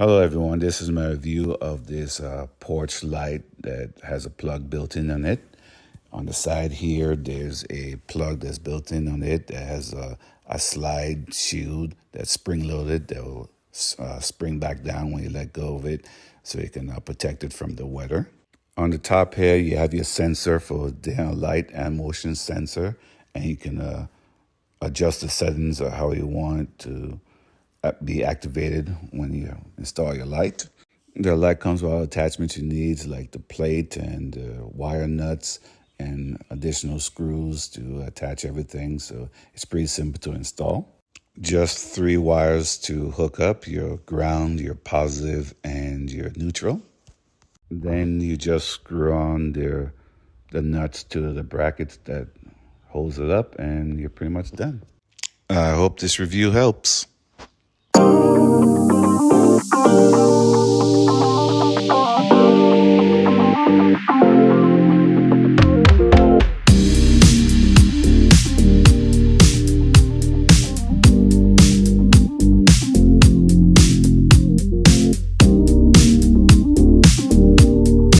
Hello everyone, this is my review of this porch light that has a plug built in on it. On the side here, there's a plug that's built in on it that has a slide shield that's spring loaded that will spring back down when you let go of it so you can protect it from the weather. On the top here, you have your sensor for light and motion sensor, and you can adjust the settings of how you want it to be activated when you install your light. The light comes with all attachments you need, like the plate and wire nuts and additional screws to attach everything. So it's pretty simple to install. Just 3 wires to hook up your ground, your positive, and your neutral. Then you just screw on the nuts to the brackets that holds it up, and you're pretty much done. I hope this review helps.